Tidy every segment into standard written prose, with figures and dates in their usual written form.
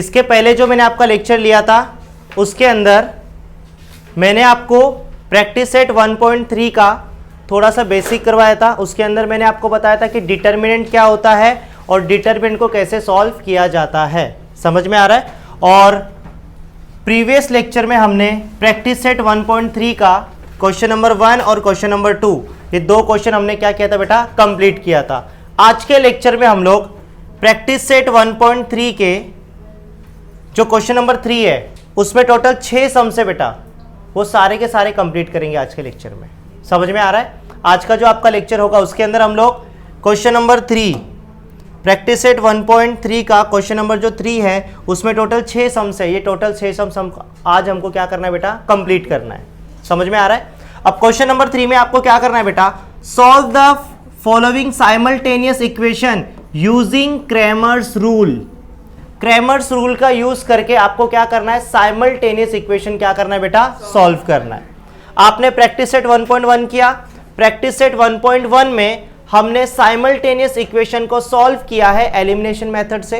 इसके पहले जो मैंने आपका लेक्चर लिया था उसके अंदर मैंने आपको प्रैक्टिस सेट 1.3 का थोड़ा सा बेसिक करवाया था। उसके अंदर मैंने आपको बताया था कि डिटर्मिनेंट क्या होता है और डिटर्मिनेंट को कैसे सॉल्व किया जाता है। समझ में आ रहा है? और प्रीवियस लेक्चर में हमने प्रैक्टिस सेट 1.3 का क्वेश्चन नंबर 1 और क्वेश्चन नंबर 2 ये दो क्वेश्चन हमने क्या किया था बेटा, कंप्लीट किया था। आज के लेक्चर में हम लोग प्रैक्टिस सेट 1.3 के जो क्वेश्चन नंबर 3 है उसमें टोटल 6 सम्स है बेटा, वो सारे के सारे कंप्लीट करेंगे आज के लेक्चर में। समझ में आ रहा है? आज का जो आपका लेक्चर होगा उसके अंदर हम लोग क्वेश्चन नंबर 3 प्रैक्टिस सेट 1.3 का क्वेश्चन नंबर जो 3 है उसमें टोटल 6 सम्स है। ये टोटल 6 सम्स आज हमको क्या करना है बेटा, कंप्लीट करना है। समझ में आ रहा है? अब क्वेश्चन नंबर 3 में आपको क्या करना है बेटा, solve the following simultaneous equation using Cramer's rule. Cramer's rule का यूज करके आपको क्या करना है, साइमल्टेनियस इक्वेशन क्या करना है बेटा, सॉल्व करना है। आपने प्रैक्टिस सेट 1.1 किया। प्रैक्टिस सेट 1.1 में हमने साइमल्टेनियस इक्वेशन को सॉल्व किया है एलिमिनेशन मेथड से।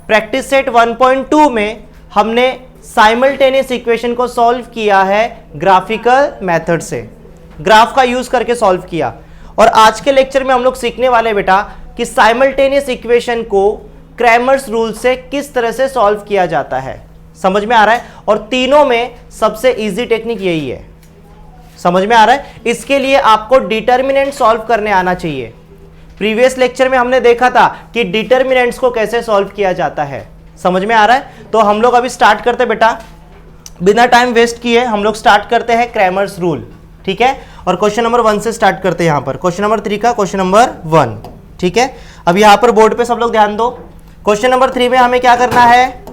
प्रैक्टिस सेट 1.2 में हमने साइमल्टेनियस इक्वेशन को सॉल्व किया है ग्राफिकल मेथड से, ग्राफ का यूज करके सॉल्व किया। और आज के लेक्चर में हम लोग सीखने वाले बेटा कि साइमल्टेनियस इक्वेशन को क्रैमर्स रूल से किस तरह से सॉल्व किया जाता है। समझ में आ रहा है? और तीनों में सबसे इजी टेक्निक यही है। समझ में आ रहा है? इसके लिए आपको डिटर्मिनेंट सॉल्व करने आना चाहिए। प्रीवियस लेक्चर में हमने देखा था कि डिटर्मिनेंट्स को कैसे सॉल्व किया जाता है। समझ में आ रहा है? तो हम लोग अभी स्टार्ट करते बेटा, बिना टाइम वेस्ट किए हम लोग स्टार्ट करते हैं क्रैमर्स रूल। ठीक है? और क्वेश्चन नंबर 1 से स्टार्ट करते हैं। यहां पर क्वेश्चन नंबर 3 का क्वेश्चन नंबर 1। ठीक है? अब यहां पर बोर्ड पे सब लोग ध्यान दो। क्वेश्चन नंबर 3 में हमें क्या करना है,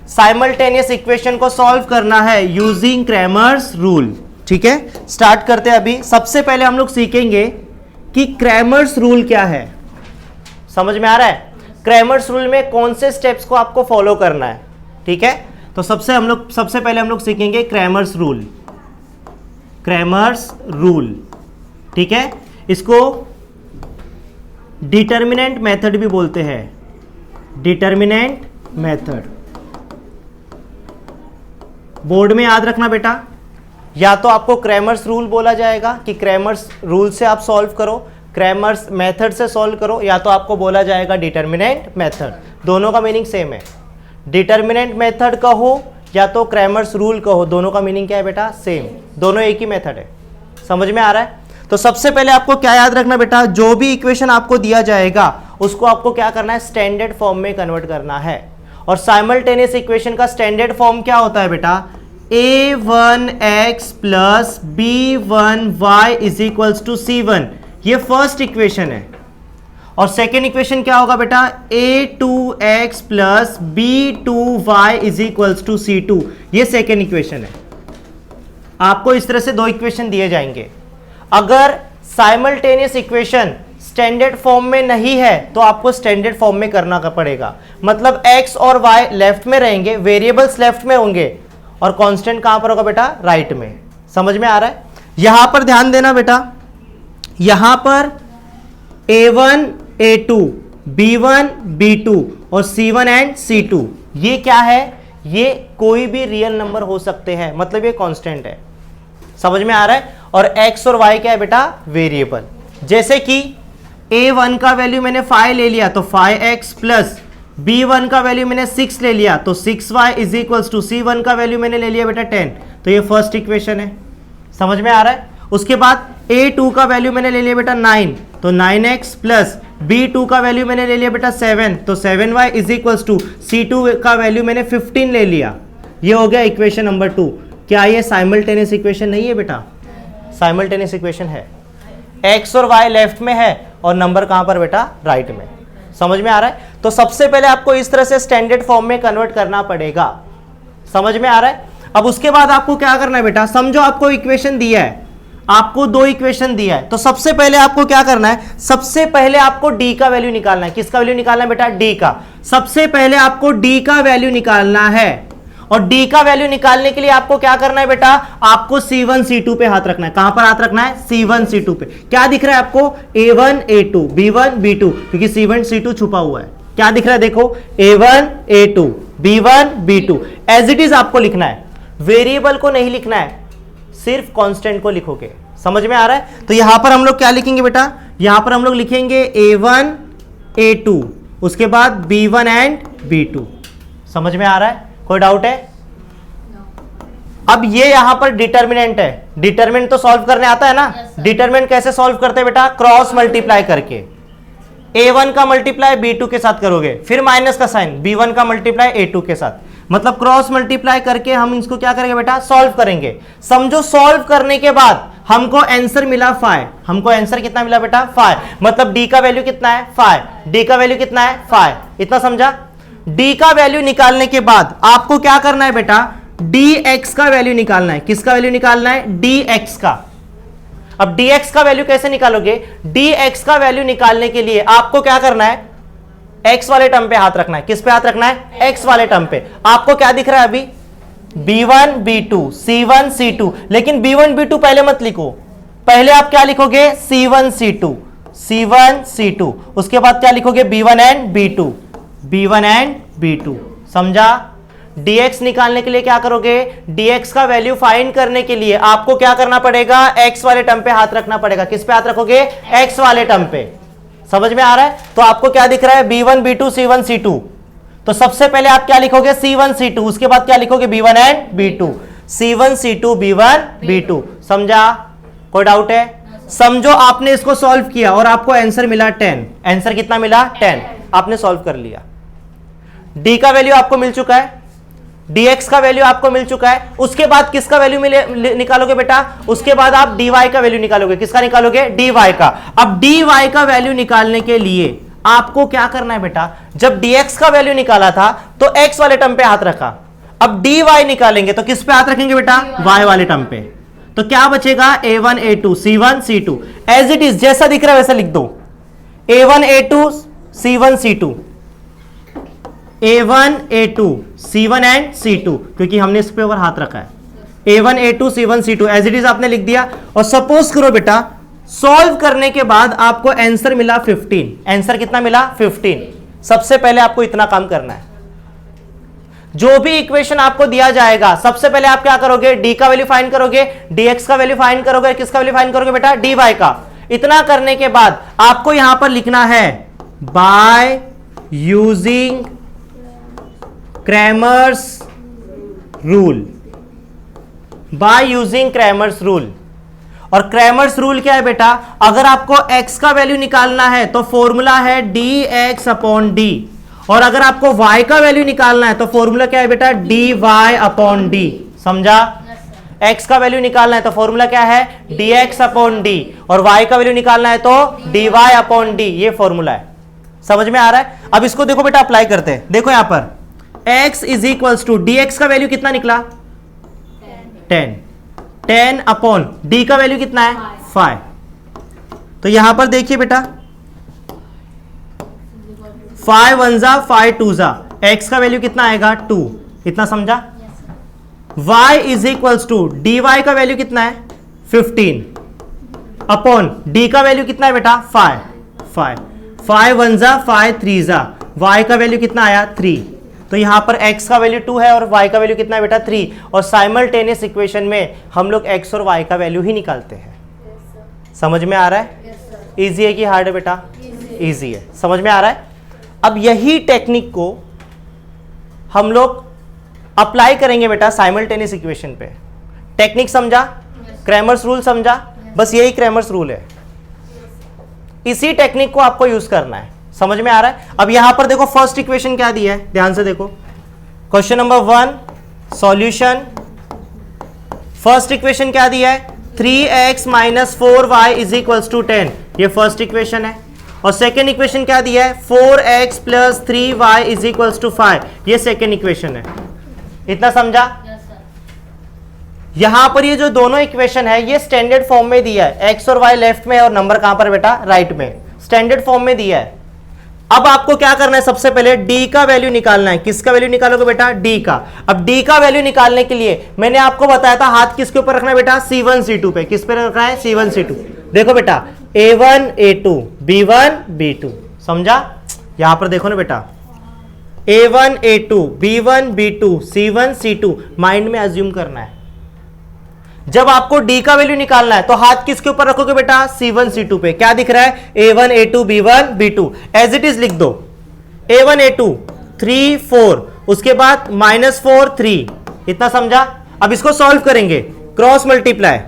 साइमल्टेनियस इक्वेशन को सॉल्व करना है यूजिंग क्रैमर्स रूल। ठीक है? स्टार्ट करते हैं। अभी सबसे पहले हम लोग सीखेंगे कि क्रैमर्स रूल क्या है। समझ में आ रहा है? क्रैमर्स रूल में कौन से स्टेप्स को आपको फॉलो करना है। ठीक है? तो सबसे पहले हम लोग सीखेंगे क्रैमर्स रूल। क्रैमर्स रूल, ठीक है? इसको डिटर्मिनेंट मेथड भी बोलते हैं। डिटर्मिनेंट मेथड बोर्ड में याद रखना बेटा, या तो आपको क्रैमर्स रूल बोला जाएगा कि क्रैमर्स रूल से आप सॉल्व करो, क्रैमर्स मेथड से सॉल्व करो, या तो आपको बोला जाएगा डिटर्मिनेंट मेथड। दोनों का मीनिंग सेम है। डिटर्मिनेंट मेथड कहो या तो क्रैमर्स रूल कहो, दोनों का मीनिंग क्या है बेटा, सेम। दोनों एक ही मेथड है। समझ में आ रहा है? तो सबसे पहले आपको क्या याद रखना बेटा, जो भी इक्वेशन आपको दिया जाएगा उसको आपको क्या करना है, स्टैंडर्ड फॉर्म में कन्वर्ट करना है। और साइमल्टेनियस इक्वेशन का स्टैंडर्ड फॉर्म क्या होता है बेटा, a1x plus b1y is equals to c1, ये फर्स्ट इक्वेशन है। और सेकेंड इक्वेशन क्या होगा बेटा, a2x plus b2y is equals to c2, ये सेकेंड इक्वेशन है। आपको इस तरह से दो इक्वेशन दिए जाएंगे। अगर साइमल्टेनियस इक्वेशन स्टैंडर्ड फॉर्म में नहीं है तो आपको स्टैंडर्ड फॉर्म में करना पड़ेगा। मतलब x और y लेफ्ट में रहेंगे, वेरिएबल्स लेफ्ट में होंगे और कांस्टेंट कहां पर होगा बेटा, राइट में। समझ में आ रहा है? यहां पर ध्यान देना बेटा, यहां पर a1 a2 b1 b2 और c1 एंड c2 ये क्या है, ये कोई भी रियल नंबर हो सकते हैं, मतलब ये कांस्टेंट है। समझ में आ रहा है? और x और y क्या है बेटा, वेरिएबल। जैसे कि a1 का वैल्यू मैंने 5 ले लिया तो 5x प्लस b1 का वैल्यू मैंने 6 ले लिया तो 6y is equals to c1 का वैल्यू मैंने ले लिया बेटा 10, तो ये फर्स्ट इक्वेशन है। समझ में आ रहा है? उसके बाद a2 का वैल्यू मैंने ले लिया बेटा 9, तो 9x प्लस b2 का वैल्यू मैंने ले लिया बेटा 7, तो 7y is equals to c2 का वैल्यू मैंने 15 ले लिया। ये हो गया इक्वेशन नंबर 2। क्या ये साइमल्टेनियस इक्वेशन नहीं है बेटा? साइमल्टेनियस इक्वेशन है। x और y लेफ्ट में है और नंबर कहां पर बेटा, राइट में। समझ में आ रहा है? तो सबसे पहले आपको इस तरह से स्टैंडर्ड फॉर्म में कन्वर्ट करना पड़ेगा। समझ में आ रहा है? अब उसके बाद आपको क्या करना है बेटा, समझो आपको इक्वेशन दिया है, आपको दो इक्वेशन दिया है, तो सबसे पहले आपको क्या करना है, सबसे पहले आपको d का वैल्यू निकालना है। किसका वैल्यू निकालना है बेटा, d का। सबसे पहले आपको d का वैल्यू निकालना है और d का वैल्यू निकालने के लिए आपको क्या करना है बेटा, आपको c1 c2 पे हाथ रखना है। कहां पर हाथ रखना है, c1 c2 पे। क्या दिख रहा है आपको, a1 a2 b1 b2, क्योंकि c1 c2 छुपा हुआ है। क्या दिख रहा है देखो, a1 a2 B1 B2 as it is आपको लिखना है, वेरिएबल को नहीं लिखना है, सिर्फ कांस्टेंट को लिखोगे। समझ में आ रहा है? तो यहां पर हम लोग क्या लिखेंगे बेटा, यहां पर हम लोग लिखेंगे A1 A2, उसके बाद B1 एंड B2। समझ में आ रहा है? कोई डाउट है? अब ये यहां पर डिटर्मिनेंट है, डिटर्मिनेंट तो सॉल्व करने आता है ना? डिटर्मिनेंट कैसे सॉल्व करते हैं बेटा? क्रॉस मल्टीप्लाई करके। A1 का मल्टीप्लाई B2 के साथ करोगे, फिर माइनस का साइन, B1 का मल्टीप्लाई A2 के साथ, मतलब क्रॉस मल्टीप्लाई करके हम इसको क्या करेंगे बेटा? सॉल्व करेंगे। समझो सॉल्व करने के बाद हमको आंसर मिला 5। हमको आंसर कितना मिला बेटा? 5। मतलब D का वैल्यू कितना है? 5। D का वैल्यू कितना है? 5। इतना समझा? D का वैल्यू निकालने के बाद आपको क्या करना है बेटा? dx का वैल्यू निकालना है। किसका वैल्यू निकालना है? dx का। अब dx का वैल्यू कैसे निकालोगे? dx का वैल्यू निकालने के लिए आपको क्या करना है? x वाले टर्म पे हाथ रखना है। किस पे हाथ रखना है? x वाले टर्म पे। आपको क्या दिख रहा है अभी? b1 b2 c1 c2, लेकिन b1 b2 पहले मत लिखो, पहले आप क्या लिखोगे? c1 c2 c1 c2, उसके बाद क्या लिखोगे? b1 and b2 b1 and b2। समझा? dx निकालने के लिए क्या करोगे? dx का वैल्यू फाइंड करने के लिए आपको क्या करना पड़ेगा? x वाले टर्म पे हाथ रखना पड़ेगा। किस पे हाथ रखोगे? x वाले टर्म पे। समझ में आ रहा है? तो आपको क्या दिख रहा है? b1 b2 c1 c2। तो सबसे पहले आप क्या लिखोगे? c1 c2, उसके बाद क्या लिखोगे? b1 and b2 c1 c2 b1 b2। समझा? कोई डाउट है? समझो आपने इसको सॉल्व किया और आपको आंसर मिला 10। आंसर कितना मिला? 10। आपने सॉल्व कर लिया। d का वैल्यू आपको मिल चुका है, dx का वैल्यू आपको मिल चुका है। उसके बाद किसका वैल्यू निकालोगे बेटा? उसके बाद आप dy का वैल्यू निकालोगे। किसका निकालोगे? dy का। अब dy का वैल्यू निकालने के लिए आपको क्या करना है बेटा? जब dx का वैल्यू निकाला था तो x वाले टर्म पे हाथ रखा, अब dy निकालेंगे तो किस पे हाथ रखेंगे बेटा? y वाले टर्म पे। तो क्या बचेगा? a1 a2 c1 c2 as it is, जैसा दिख रहा है वैसा लिख दो। a1 a2 c1 c2 a1 a2 c1 and c2, क्योंकि हमने इस पे ऊपर हाथ रखा है। a1 a2 c1 c2 as it is आपने लिख दिया। और सपोज करो बेटा सॉल्व करने के बाद आपको आंसर मिला 15। आंसर कितना मिला? 15। सबसे पहले आपको इतना काम करना है, जो भी इक्वेशन आपको दिया जाएगा सबसे पहले आप क्या करोगे? d का वैल्यू फाइंड करोगे, dx का वैल्यू फाइंड करोगे, किसका वैल्यू फाइंड करोगे बेटा? dy का। इतना करने के बाद आपको यहां पर लिखना है by using Cramer's rule. By using Cramer's rule. और क्रैमर्स रूल क्या है बेटा? अगर आपको x का वैल्यू निकालना है तो फॉर्मूला है dx अपॉन d, और अगर आपको y का वैल्यू निकालना है तो फॉर्मूला क्या है बेटा? dy upon d। समझा? x का वैल्यू निकालना है तो फॉर्मूला क्या है? dx अपॉन d, और y का वैल्यू निकालना है तो dy अपॉन d। ये फॉर्मूला है। समझ में आ रहा है? अब इसको देखो बेटा अप्लाई करते हैं। देखो यहां पर x is equals to dx का वैल्यू कितना निकला? 10 अपॉन d का वैल्यू कितना है? 5। तो यहां पर देखिए बेटा 5 1 जा 5 2 जा, x का वैल्यू कितना आएगा? 2। इतना समझा? y is equals to dy का वैल्यू कितना है? 15 अपॉन d का वैल्यू कितना है बेटा? 5 1 जा 5 3 जा, y का वैल्यू कितना आया? 3। तो यहां पर x का वैल्यू 2 है और y का वैल्यू कितना है बेटा? 3। और साइमल्टेनियस इक्वेशन में हम लोग x और y का वैल्यू ही निकालते हैं। समझ में आ रहा है? इजी है कि हार्ड है बेटा? इजी है। समझ में आ रहा है? अब यही टेक्निक को हम लोग अप्लाई करेंगे बेटा साइमल्टेनियस इक्वेशन पे। टेक्निक समझा? क्रैमर्स रूल समझा? बस यही क्रैमर्स रूल है, इसी टेक्निक को आपको यूज करना है। समझ में आ रहा है? अब यहां पर देखो फर्स्ट इक्वेशन क्या दी है, ध्यान से देखो। Question number 1 solution. First equation क्या दिया है? 3x minus 4y is equals to 10। ये फर्स्ट इक्वेशन है। और सेकेंड इक्वेशन क्या दिया है? 4x plus 3y is equals to 5। ये सेकेंड इक्वेशन है। इतना समझा? यहां पर ये जो दोनों इक्वेशन है ये स्टैंडर्ड फॉर्म में दिया है। x और y लेफ्ट में और नंबर कहां पर बेटा? राइट में। स्टैंडर्ड फॉर्म में दिया है। अब आपको क्या करना है? सबसे पहले d का वैल्यू निकालना है। किसका वैल्यू निकालोगे बेटा? d का। अब d का वैल्यू निकालने के लिए मैंने आपको बताया था हाथ किसके ऊपर रखना है बेटा? c1 c2 पे। किस पे रखना है? c1 c2। देखो बेटा a1 a2 b1 b2। समझा? यहां पर देखो ना बेटा A1 A2 B1 B2 C1 C2 mind में अज्यूम करना है। जब आपको D का वैल्यू निकालना है तो हाथ किसके ऊपर रखोगे बेटा? C1 C2 पे। क्या दिख रहा है? A1 A2 B1 B2 as it is लिख दो। A1 A2 3 4, उसके बाद -4 3, इतना समझा? अब इसको सॉल्व करेंगे, क्रॉस मल्टीप्लाई,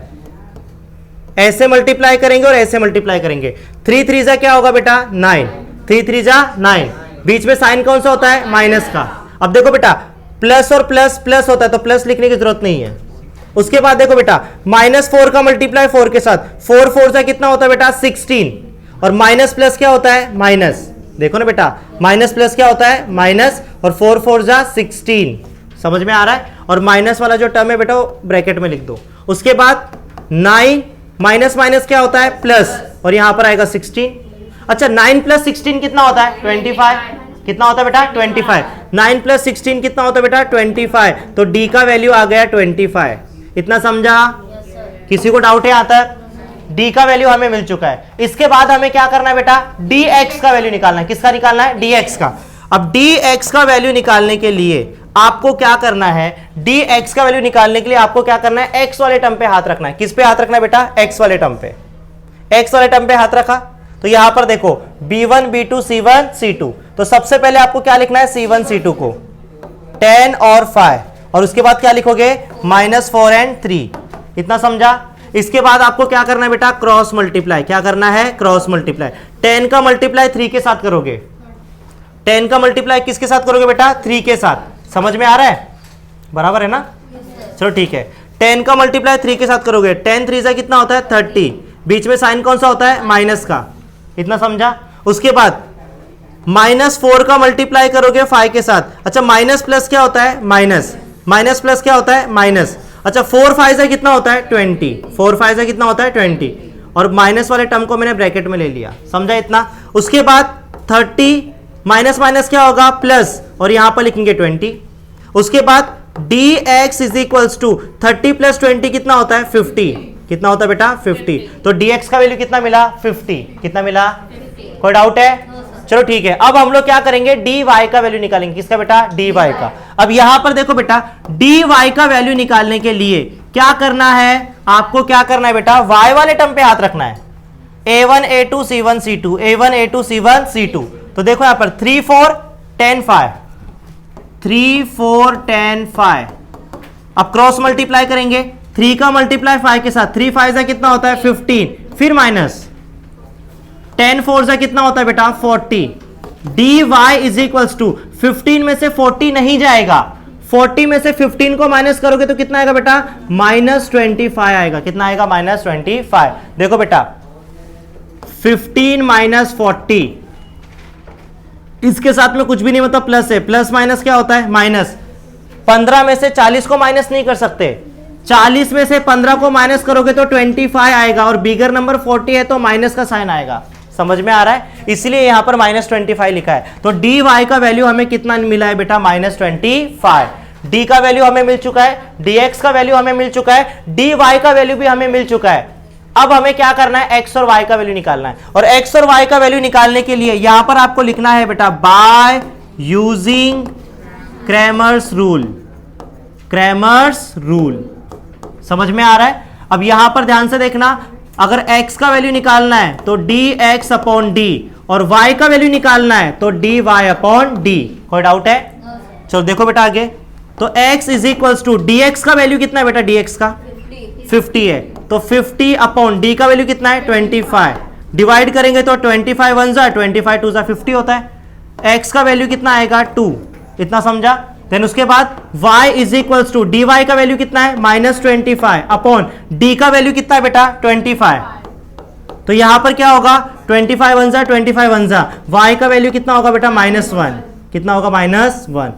ऐसे मल्टीप्लाई करेंगे और ऐसे मल्टीप्लाई करेंगे। 3 3 जा क्या होगा बेटा? 9, 3 3 जा 9, बीच में साइन कौन सा होता है? माइनस का। अब देखो बेटा, प्लस और प्लस प्लस होता है तो प्लस लिखने की जरूरत नहीं है। उसके बाद देखो बेटा, -4 का मल्टीप्लाई 4 के साथ, 4 4 जा कितना होता है बेटा? 16, और माइनस प्लस क्या होता है? माइनस। देखो ना बेटा, माइनस प्लस क्या होता है? माइनस, और 4 4 जा 16। समझ में आ रहा है? और माइनस वाला जो टर्म है बेटा वो ब्रैकेट में लिख दो। उसके बाद 9 माइनस माइनस क्या होता है? प्लस, और यहां पर आएगा 16। अच्छा, 9 + 16 कितना होता है? 25। कितना होता है बेटा? 25। 9 + 16 कितना होता है बेटा? 25। तो डी का वैल्यू आ गया 25। इतना समझा? किसी को डाउट है यहां तक? डी का वैल्यू हमें मिल चुका है। इसके बाद हमें क्या करना है बेटा? डी एक्स का वैल्यू निकालना है। किसका निकालना है? डी एक्स का। अब डी एक्स का वैल्यू निकालने के लिए आपको क्या करना है? डी एक्स का वैल्यू निकालने के लिए आपको क्या करना है? एक्स वाले टर्म पे हाथ रखना है। किस पे हाथ रखना है बेटा? एक्स वाले टर्म पे। एक्स वाले टर्म पे हाथ रखा तो यहां पर देखो B1 B2 C1 C2, तो सबसे पहले आपको क्या लिखना है? C1 C2 को 10 और 5, और उसके बाद क्या लिखोगे? -4 और 3। इतना समझा? इसके बाद आपको क्या करना है बेटा? Cross multiply. क्या करना है? Cross multiply. 10 का मल्टीप्लाई 3 के साथ करोगे। 10 का मल्टीप्लाई किसके साथ करोगे बेटा? 3 के साथ। समझ में आ रहा है? बराबर है ना? चलो ठीक है। 10 का मल्टीप्लाई 3 के साथ करोगे, 10 3 से कितना होता है? 30, बीच में साइन कौन सा होता है? माइनस का। इतना समझा? उसके बाद -4 का मल्टीप्लाई करोगे 5 के साथ। अच्छा, माइनस प्लस क्या होता है? माइनस, माइनस प्लस क्या होता है? माइनस। अच्छा, 4 5 से कितना होता है? 20, 4 5 से कितना होता है? 20, और माइनस वाले टर्म को मैंने ब्रैकेट में ले लिया। समझा इतना? उसके बाद 30 माइनस माइनस क्या होगा? प्लस, और यहां पर लिखेंगे 20। उसके बाद dx इज इक्वल्स टू 30 + 20 कितना होता है? 50। कितना होता है बेटा? 50। तो dx का वैल्यू कितना मिला? 50। कितना मिला? 50। कोई डाउट है? चलो ठीक है। अब हम लोग क्या करेंगे? dy का वैल्यू निकालेंगे। किसका बेटा? dy का। अब यहां पर देखो बेटा, dy का वैल्यू निकालने के लिए क्या करना है? आपको क्या करना है बेटा? y वाले टर्म पे हाथ रखना है। A1 A2 C1 C2, A1 A2 C1 C2। तो देखो यहां पर 3 4 10 5, 3 4 10 5। अब क्रॉस मल्टीप्लाई करेंगे, 3 का मल्टीप्लाई 5 के साथ, 3 5 से कितना होता है? 15, फिर माइनस 10 4 से कितना होता है बेटा? 40। dy इज इक्वल्स टू 15 में से 40 नहीं जाएगा, 40 में से 15 को माइनस करोगे तो कितना आएगा बेटा? -25 आएगा। कितना आएगा? -25। देखो बेटा, 15 - 40, इसके साथ में कुछ भी नहीं, मतलब प्लस है। प्लस माइनस क्या होता है? माइनस। 15 में से 40 को माइनस नहीं कर सकते, 40 में से 15 को माइनस करोगे तो 25 आएगा, और बिगर नंबर 40 है तो माइनस का साइन आएगा। समझ में आ रहा है? इसलिए यहां पर -25 लिखा है। तो dy का वैल्यू हमें कितना मिला है बेटा? -25। d का वैल्यू हमें मिल चुका है, dx का वैल्यू हमें मिल चुका है, dy का वैल्यू भी हमें मिल चुका है। अब हमें क्या करना है? x और y का वैल्यू निकालना है। और x और y का वैल्यू निकालने के लिए यहां पर आपको लिखना है बेटा by using Cramer's rule. Cramer's rule समझ में आ रहा है? अब यहां पर ध्यान से देखना, अगर x का वैल्यू निकालना है तो dx/d, और y का वैल्यू निकालना है तो dy/d। कोई डाउट है? चलो देखो बेटा आगे। तो x is equals to dx का वैल्यू कितना है बेटा? dx का 50 है, तो 50/d का वैल्यू कितना है? 25। डिवाइड करेंगे तो 25 1 जा 25 2 जा 50 होता है। x का वैल्यू कितना आएगा? 2। इतना समझा? देन उसके बाद y is equals to dy का वैल्यू कितना है? -25/d का वैल्यू कितना है बेटा? 25। तो यहां पर क्या होगा? 25 1 जा 25 1 जा, y का वैल्यू कितना होगा बेटा? -1। कितना होगा? -1।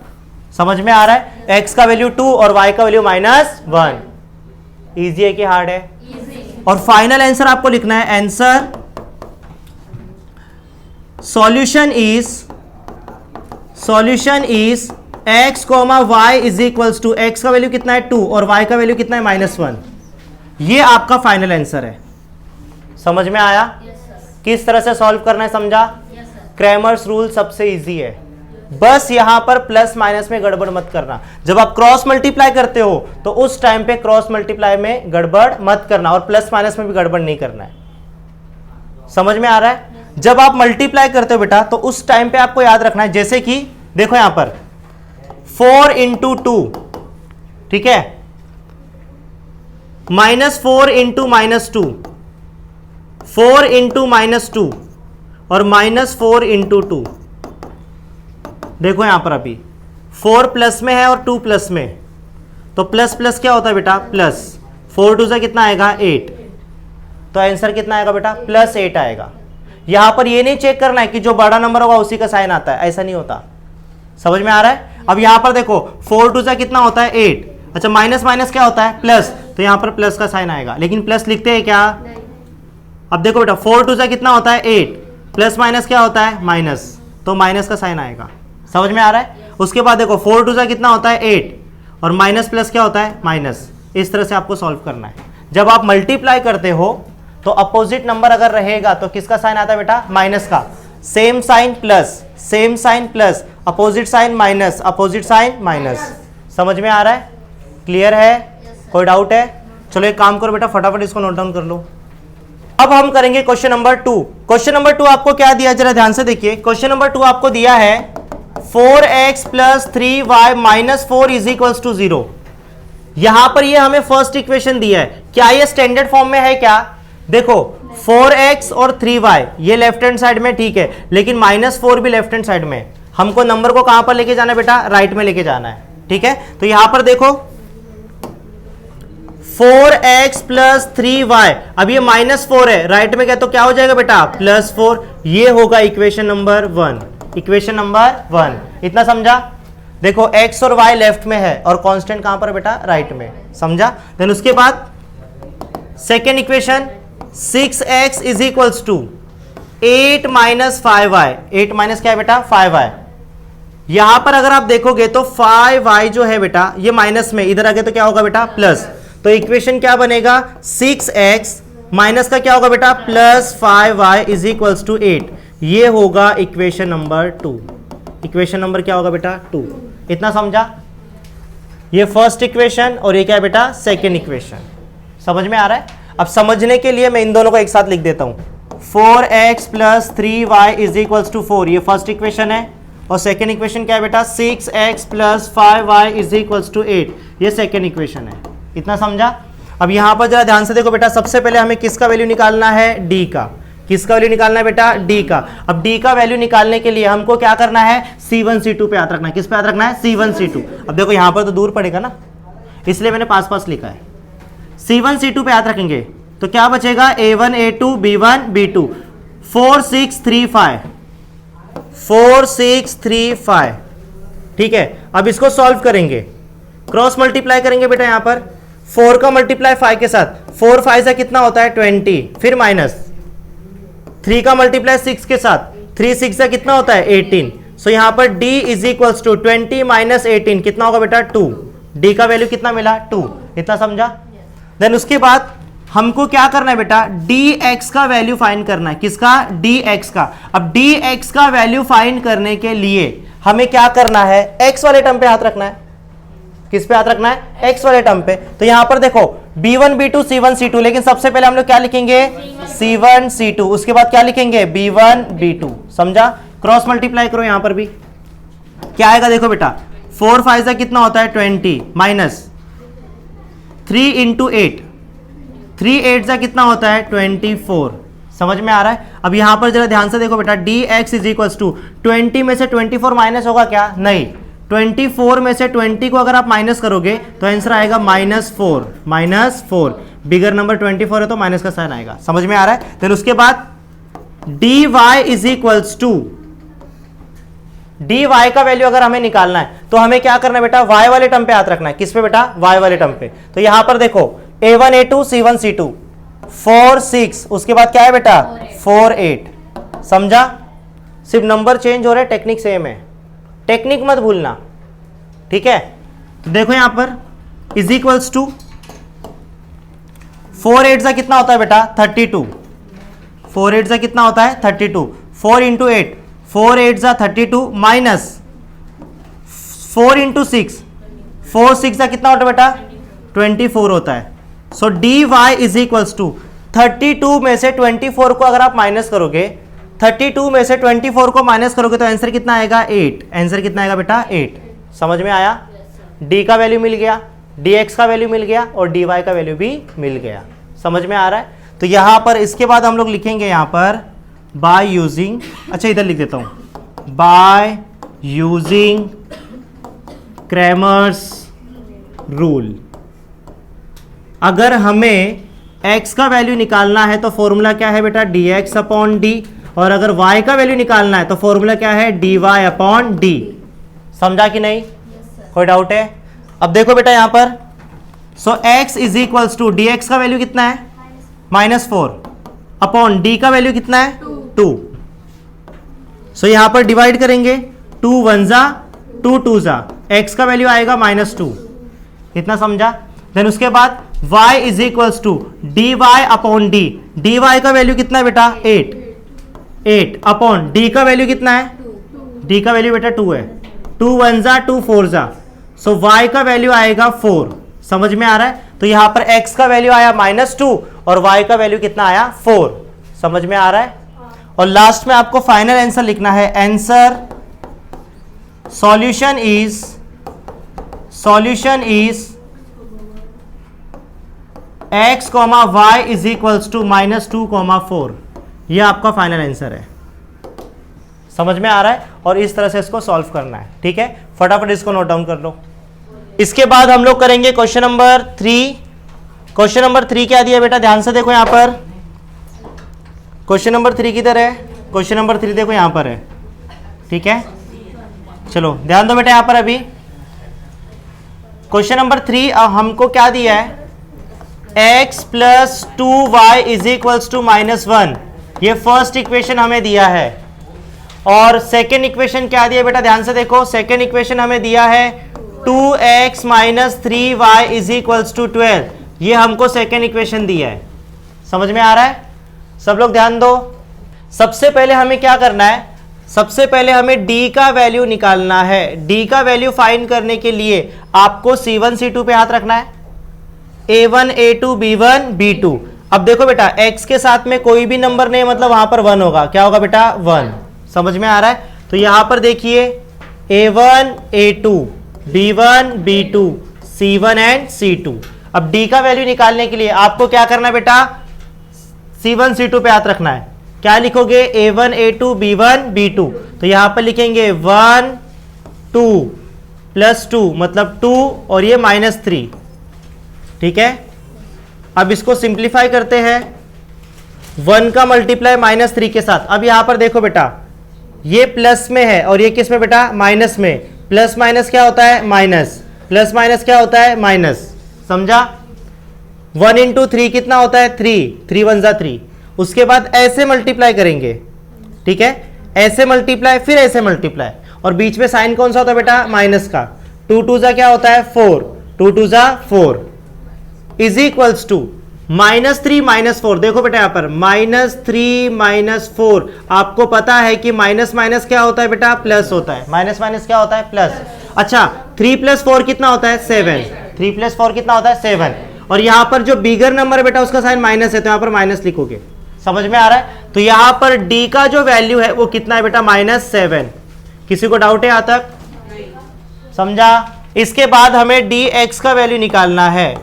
समझ में आ रहा है? x का वैल्यू 2 और y का वैल्यू -1। इजी है कि हार्ड है? Easy। और फाइनल आंसर आपको लिखना है, answer solution is x, y is equals to, x का वैल्यू कितना है? 2 और y का वैल्यू कितना है? -1। ये आपका फाइनल आंसर है। समझ में आया? yes, किस तरह से सॉल्व करना है? समझा? yes, क्रैमर्स रूल सबसे इजी है। बस यहां पर प्लस माइनस में गड़बड़ मत करना। जब आप क्रॉस मल्टीप्लाई करते हो तो उस टाइम पे क्रॉस मल्टीप्लाई में गड़बड़ मत करना और प्लस माइनस में भी गड़बड़ नहीं करना है। समझ में आ रहा है? जब आप मल्टीप्लाई करते हो बेटा तो उस टाइम पे आपको याद रखना है, जैसे कि देखो यहां पर 4 इंटू 2, ठीक है, -4 इंटू -2, 4 इंटू -2 और -4 इंटू 2। देखो यहां पर अभी 4 प्लस में है और 2 प्लस में, तो प्लस प्लस क्या होता है बेटा? प्लस। 4 2 से कितना आएगा? 8। तो आंसर कितना आएगा बेटा? +8 आएगा। यहां पर ये नहीं चेक करना है कि जो बड़ा नंबर होगा उसी का साइन आता है, ऐसा नहीं होता। समझ में आ रहा है? अब यहां पर देखो 4 2 से कितना होता है? 8। अच्छा, माइनस माइनस क्या होता है? प्लस, तो यहां पर प्लस का साइन आएगा, लेकिन प्लस लिखते हैं क्या? अब देखो बेटा 4 2 से कितना होता है? 8, प्लस माइनस क्या होता है? माइनस, तो माइनस का साइन आएगा। समझ में आ रहा है? उसके बाद देखो 4 2 से कितना होता है? 8 और माइनस प्लस क्या होता है? माइनस। इस तरह से आपको सॉल्व करना है। जब आप मल्टीप्लाई करते हो तो अपोजिट नंबर अगर रहेगा तो किसका साइन आता है बेटा? माइनस का। Same sign plus, same sign plus, opposite sign minus, opposite sign minus. समझ में आ रहा है? क्लियर है? कोई डाउट है? चलो एक काम करो बेटा, फटाफट इसको नोट डाउन कर लो। अब हम करेंगे क्वेश्चन नंबर 2। क्वेश्चन नंबर 2 आपको क्या दिया, जरा ध्यान से देखिए। क्वेश्चन नंबर 2 आपको दिया है 4x + 3y - 4 = 0। यहां पर ये हमें फर्स्ट इक्वेशन दिया है। क्या ये स्टैंडर्ड फॉर्म में है क्या? देखो 4x और 3y ये लेफ्ट हैंड साइड में, ठीक है, लेकिन -4 भी लेफ्ट हैंड साइड में। हमको नंबर को कहां पर लेके जाना है बेटा? राइट में लेके जाना है, ठीक है। तो यहां पर देखो 4x + 3y, अब ये -4 है, राइट में गया तो क्या हो जाएगा बेटा? +4। ये होगा इक्वेशन नंबर 1। इक्वेशन नंबर 1, इतना समझा? देखो x और y लेफ्ट में है और कांस्टेंट कहां पर बेटा? राइट में। समझा? देन उसके बाद second equation 6x = 8 - 5y। 8 minus क्या है बेटा? 5y। यहां पर अगर आप देखोगे तो 5y जो है बेटा ये माइनस में, इधर आगे तो क्या होगा बेटा? प्लस। तो इक्वेशन क्या बनेगा? 6x माइनस का क्या होगा बेटा? +5y = 8। ये होगा इक्वेशन नंबर 2। इक्वेशन नंबर क्या होगा बेटा? 2। इतना समझा? ये फर्स्ट इक्वेशन और ये क्या है बेटा? Second equation. समझ में आ रहा है? अब समझने के लिए मैं इन दोनों को एक साथ लिख देता हूं। 4x + 3y = 4, ये फर्स्ट इक्वेशन है, और सेकेंड इक्वेशन क्या है बेटा? 6x + 5y = 8, ये सेकेंड इक्वेशन है। इतना समझा? अब यहां पर जरा ध्यान से देखो बेटा, सबसे पहले हमें किसका वैल्यू निकालना है? d का। किसका वैल्यू निकालना है बेटा? d का। अब d का वैल्यू निकालने के लिए हमको क्या करना है? C1 C2 पे याद रखना है। किस पे याद रखना है? C1 C2। अब देखो यहां पर तो दूर पड़ेगा ना, इसलिए मैंने पास पास लिखा है। C1 C2 पे याद रखेंगे तो क्या बचेगा? A1 A2 B1 B2। 4 6 3 5, 4 6 3 5, ठीक है। अब इसको सॉल्व करेंगे, क्रॉस मल्टीप्लाई करेंगे बेटा। यहां पर 4 का मल्टीप्लाई 5 के साथ, 4 5 से कितना होता है? 20, फिर माइनस 3 का मल्टीप्लाई 6 के साथ, 3 6 से कितना होता है? 18। सो यहां पर d = 20 - 18 कितना होगा बेटा? 2। d का वैल्यू कितना मिला? 2। इतना समझा? देन उसके बाद हमको क्या करना है बेटा? dx का वैल्यू फाइंड करना है। किसका? dx का। अब dx का वैल्यू फाइंड करने के लिए हमें क्या करना है? x वाले टर्म पे हाथ रखना है। किस पे हाथ रखना है? x वाले टर्म पे। तो यहां पर देखो b1 b2 c1 c2, लेकिन सबसे पहले हम लोग क्या लिखेंगे? c1 c2, उसके बाद क्या लिखेंगे? b1 b2। समझा? क्रॉस मल्टीप्लाई करो, यहां पर भी क्या आएगा? देखो बेटा 4 5 से कितना होता है? 20 माइनस 3 × 8, 3 8 से कितना होता है? 24। समझ में आ रहा है? अब यहां पर जरा ध्यान से देखो बेटा, dx = 20 में से 24 माइनस होगा क्या? नहीं। 24 में से 20 को अगर आप माइनस करोगे तो आंसर आएगा -4। बिगर नंबर 24 है तो माइनस का साइन आएगा। समझ में आ रहा है? देन उसके बाद dy = dy का वैल्यू अगर हमें निकालना है तो हमें क्या करना है बेटा? y वाले टर्म पे हाथ रखना है। किस पे बेटा? y वाले टर्म पे। तो यहां पर देखो a1 a2 c1 c2, 4 6, उसके बाद क्या है बेटा? 4 8। समझा? सिर्फ नंबर चेंज हो रहे, टेक्निक सेम है, टेक्निक मत भूलना, ठीक है। तो देखो यहां पर = 4 8 से कितना होता है बेटा? 32। 4 8 से कितना होता है? 32। 4 × 8, 4 8 जा 32 माइनस 4 इंटू 6, 4 6 का कितना होता है बेटा 24 होता है। So d Y is equals to 32 में से 24 को अगर आप माइनस करोगे, 32 में से 24 को माइनस करोगे तो आंसर कितना आएगा 8। आंसर कितना आएगा बेटा 8। समझ में आया? डी का वैल्यू मिल गया, डी एक्स का वैल्यू मिल गया और डी वाई का वैल्यू भी मिल गया। समझ में आ रहा है? तो यहां पर इसके बाद हम लोग लिखेंगे यहां पर बाय यूजिंग, अच्छा इधर लिख देता हूं, बाय यूजिंग क्रैमर्स रूल। अगर हमें x का वैल्यू निकालना है तो फॉर्मूला क्या है बेटा dx अपॉन डी, और अगर y का वैल्यू निकालना है तो फॉर्मूला क्या है dy अपॉन डी। समझा कि नहीं? कोई डाउट है? अब देखो बेटा यहां पर, so x is equals to D X का वैल्यू कितना है -4 अपॉन डी का वैल्यू कितना है 2। सो यहां पर डिवाइड करेंगे, 2 1 जा 2 2 जा, x का वैल्यू आएगा -2। इतना समझा? देन उसके बाद y is equals to D Y upon D, D Y का वैल्यू कितना है बेटा 8 अपॉन डी का वैल्यू कितना है, डी का वैल्यू बेटा 2 है, 2 1 जा 2 4 जा, सो y का वैल्यू आएगा 4। समझ में आ रहा है? तो यहां पर x का वैल्यू आया -2 और y का वैल्यू कितना आया 4। समझ में आ रहा है? और लास्ट में आपको फाइनल आंसर लिखना है, answer solution is x, y is equals to -2, 4। यह आपका फाइनल आंसर है। समझ में आ रहा है? और इस तरह से इसको सॉल्व करना है। ठीक है, फटाफट इसको नोट डाउन कर लो। इसके बाद हम लोग करेंगे क्वेश्चन नंबर 3। क्वेश्चन नंबर 3 क्या दिया बेटा, ध्यान से देखो यहां पर। क्वेश्चन नंबर 3 किधर है? क्वेश्चन नंबर 3 देखो यहां पर है। ठीक है, चलो ध्यान दो बेटा यहां पर। अभी क्वेश्चन नंबर 3 हमको क्या दिया है, x plus 2y is equals to -1। ये फर्स्ट इक्वेशन हमें दिया है। और सेकेंड इक्वेशन क्या दिया बेटा, ध्यान से देखो। सेकेंड इक्वेशन हमें दिया है 2x minus 3y is equals to 12। ये हमको सेकेंड इक्वेशन दिया है। समझ में आ रहा है? सब लोग ध्यान दो। सबसे पहले हमें क्या करना है, सबसे पहले हमें d का वैल्यू निकालना है। d का वैल्यू फाइंड करने के लिए आपको c1 c2 पे हाथ रखना है, a1 a2 b1 b2। अब देखो बेटा x के साथ में कोई भी नंबर नहीं, मतलब वहां पर 1 होगा। क्या होगा बेटा 1। समझ में आ रहा है? तो यहां पर देखिए a1 a2 b1 b2 c1 and c2। अब d का वैल्यू निकालने के लिए आपको क्या करना है बेटा, c1 c2 पे हाथ रखना है। क्या लिखोगे, a1 a2 b1 b2। तो यहां पर लिखेंगे 1 2 प्लस 2 मतलब 2 और ये -3। ठीक है, अब इसको सिंप्लीफाई करते हैं, 1 का मल्टीप्लाई -3 के साथ। अब यहां पर देखो बेटा ये प्लस में है और ये किस में बेटा, माइनस में। प्लस माइनस क्या होता है, माइनस। प्लस माइनस क्या होता है, माइनस। समझा? 1 इंटू 3 कितना होता है, 3, 3 1 जा 3। उसके बाद ऐसे मल्टीप्लाई करेंगे। ठीक है, ऐसे मल्टीप्लाई, फिर ऐसे मल्टीप्लाई, और बीच में साइन कौन सा होता है बेटा, माइनस का। 2 2 जा क्या होता है, 4, 2 2 जा 4 इज इक्वल्स टू -3 -4। देखो बेटा यहां पर -3 -4। आपको पता है कि माइनस माइनस क्या होता है बेटा, प्लस होता है। माइनस माइनस क्या होता है, प्लस। अच्छा 3 + 4 कितना होता है, 7। 3 + 4 कितना होता है, 7। और यहां पर जो बिगर नंबर है बेटा उसका साइन माइनस है, तो यहां पर माइनस लिखोगे। समझ में आ रहा है? तो यहां पर d का जो वैल्यू है वो कितना है बेटा, -7। किसी को डाउट है यहां तक? समझा? इसके बाद हमें dx का वैल्यू निकालना है।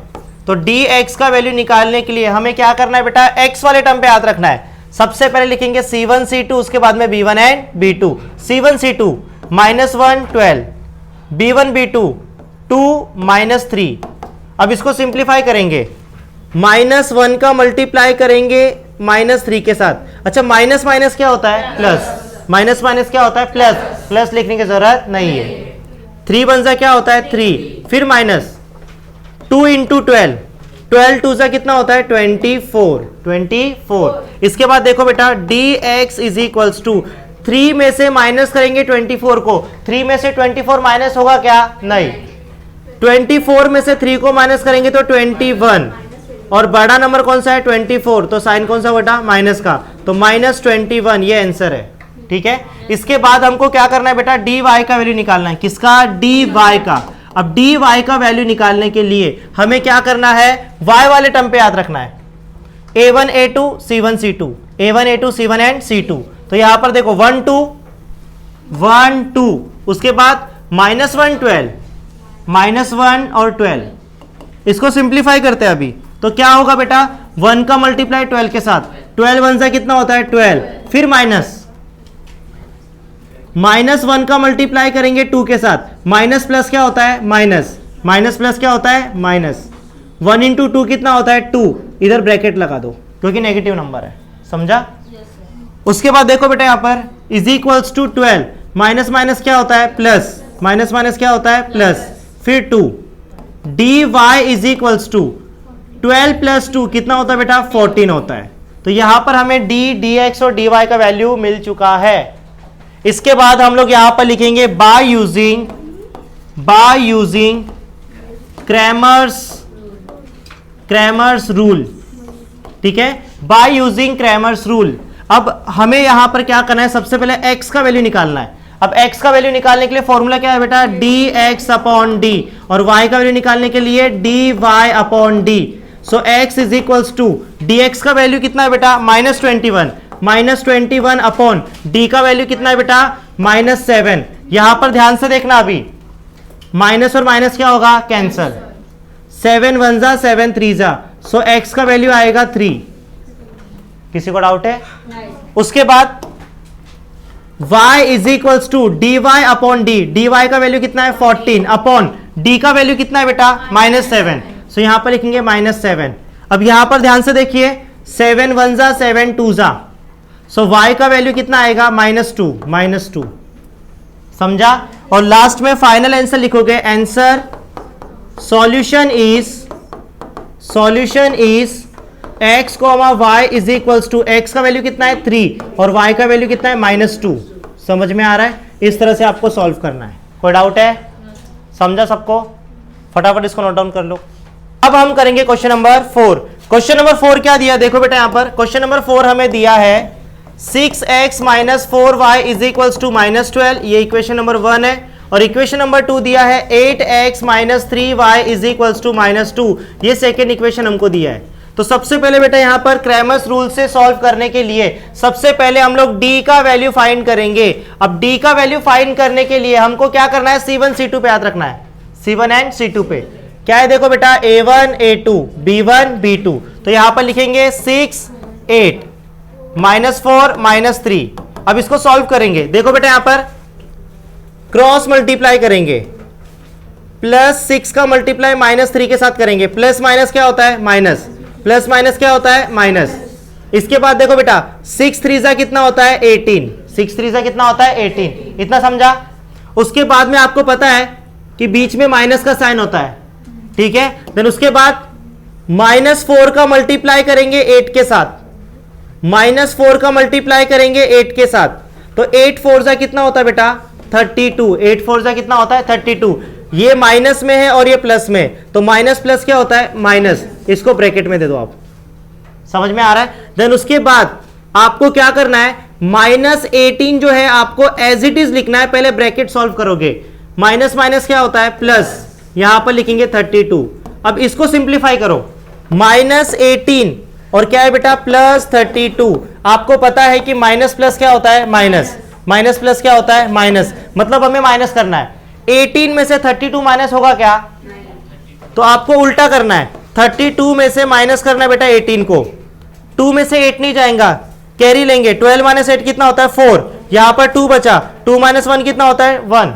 तो dx का वैल्यू निकालने के लिए हमें क्या करना है बेटा, x वाले टर्म पे हाथ रखना है। सबसे पहले लिखेंगे c1 c2, उसके बाद में b1 and b2। c1 c2 -1 12, b1 b2 2 -3। अब इसको सिंप्लीफाई करेंगे, -1 का मल्टीप्लाई करेंगे -3 के साथ। अच्छा माइनस माइनस क्या होता है, प्लस। माइनस माइनस क्या होता है, प्लस। प्लस लिखने की जरूरत नहीं है। 3 1 जा क्या होता है, 3, फिर माइनस 2 इंटू 12, 12 2 जा कितना होता है, 24, 24। इसके बाद देखो बेटा dx इज इक्वल्स टू 3 में से माइनस करेंगे 24 को। 3 में से 24 माइनस होगा क्या, नहीं। 24 में से 3 को माइनस करेंगे तो 21, और बड़ा नंबर कौन सा है, 24। तो साइन कौन सा बेटा, माइनस का। तो -21, ये आंसर है। ठीक है। इसके बाद हमको क्या करना है बेटा, डी वाई का वैल्यू निकालना है। किसका? डी वाई का। अब डी वाई का वैल्यू निकालने के लिए हमें क्या करना है, वाई वाले टर्म पे याद रखना है, a1 a2 c1 c2, a1 a2 c1 and c2। तो यहां पर देखो 1 2 1 2, उसके बाद -1 12, -1 और 12, इसको सिंप्लीफाई करते हैं अभी। तो क्या होगा बेटा, 1 का मल्टीप्लाई 12 के साथ, 12 1 से कितना होता है 12, फिर -1 का मल्टीप्लाई करेंगे 2 के साथ, माइनस प्लस क्या होता है माइनस, माइनस प्लस क्या होता है माइनस, 1 इंटू 2 कितना होता है 2, इधर ब्रैकेट लगा दो क्योंकि नेगेटिव नंबर है, समझा। उसके बाद देखो बेटा यहां पर is equals to 12, minus minus क्या होता है प्लस, माइनस माइनस क्या होता है प्लस, फिर 2, D Y is equals to 12 plus 2 कितना होता है बेटा 14 होता है। तो यहां पर हमें डी डी एक्स और डी वाई का वैल्यू मिल चुका है। इसके बाद हम लोग यहां पर लिखेंगे बाय यूजिंग क्रैमर्स रूल, ठीक है, बाय यूजिंग क्रैमर्स रूल। अब हमें यहां पर क्या करना है, सबसे पहले x का वैल्यू निकालना है। अब x का वैल्यू निकालने के लिए फॉर्मूला क्या है बेटा, dx अपॉन डी, और y का वैल्यू निकालने के लिए dy अपॉन डी। So x is equals to dx का वैल्यू कितना है बेटा -21, -21 अपॉन d का वैल्यू कितना है बेटा -7। यहां पर ध्यान से देखना, अभी माइनस और माइनस क्या होगा कैंसल, 7 1 जा 7 3 जा, सो x का वैल्यू आएगा 3। किसी को डाउट है? उसके बाद y is equals to D Y upon D, D Y का वैल्यू कितना है 14 अपॉन d का वैल्यू कितना है बेटा -7, सो यहां पर लिखेंगे -7। अब यहां पर ध्यान से देखिए 7 1 जा 7 2 जा, सो y का वैल्यू कितना आएगा -2, समझा। और लास्ट में फाइनल आंसर लिखोगे, answer solution is x, y is equals to, x का वैल्यू कितना है 3 और y का वैल्यू कितना है -2। समझ में आ रहा है? इस तरह से आपको सॉल्व करना है। कोई डाउट है? समझा सबको? फटाफट इसको नोट डाउन कर लो। अब हम करेंगे क्वेश्चन नंबर 4। क्वेश्चन नंबर 4 क्या दिया, देखो बेटा यहां पर क्वेश्चन नंबर 4 हमें दिया है 6x - 4y is equals to -12, ये इक्वेशन नंबर 1 है। और इक्वेशन नंबर 2 दिया है 8x - 3y is equals to -2, ये सेकेंड इक्वेशन हमको दिया है। तो सबसे पहले बेटा यहां पर क्रैमर्स रूल से सॉल्व करने के लिए सबसे पहले हम लोग d का वैल्यू फाइंड करेंगे। अब d का वैल्यू फाइंड करने के लिए हमको क्या करना है, c1 c2 पे याद रखना है, c1 एंड c2 पे क्या है, देखो बेटा a1 a2 b1 b2। तो यहां पर लिखेंगे 6 8 -4 -3। अब इसको सॉल्व करेंगे, देखो बेटा यहां पर क्रॉस मल्टीप्लाई करेंगे, +6 का मल्टीप्लाई -3 के साथ करेंगे, प्लस माइनस क्या होता है माइनस, प्लस माइनस क्या होता है माइनस। इसके बाद देखो बेटा 6 3 जा कितना होता है 18, 6 3 जा कितना होता है 18, इतना समझा। उसके बाद में आपको पता है कि बीच में माइनस का साइन होता है, ठीक है। देन उसके बाद -4 का मल्टीप्लाई करेंगे 8 के साथ, -4 का मल्टीप्लाई करेंगे 8 के साथ, तो 8 4 जा कितना होता है बेटा 32, 8 4 जा कितना होता है 32। ये माइनस में है और ये प्लस में, तो माइनस प्लस क्या होता है माइनस, इसको ब्रैकेट में दे दो आप, समझ में आ रहा है। देन उसके बाद आपको क्या करना है, -18 जो है आपको एज इट इज लिखना है, पहले ब्रैकेट सॉल्व करोगे, माइनस माइनस क्या होता है प्लस, यहां पर लिखेंगे 32। अब इसको सिंप्लीफाई करो, -18 और क्या है बेटा +32। आपको पता है कि माइनस प्लस क्या होता है माइनस, माइनस प्लस क्या होता है माइनस, मतलब हमें माइनस करना है। 18 में से 32 माइनस होगा क्या, तो आपको उल्टा करना है, 32 में से माइनस करना है बेटा 18 को, 2 में से 8 नहीं जाएगा, कैरी लेंगे, 12 - 8 कितना होता है 4, यहां पर 2 बचा, 2 - 1 कितना होता है 1,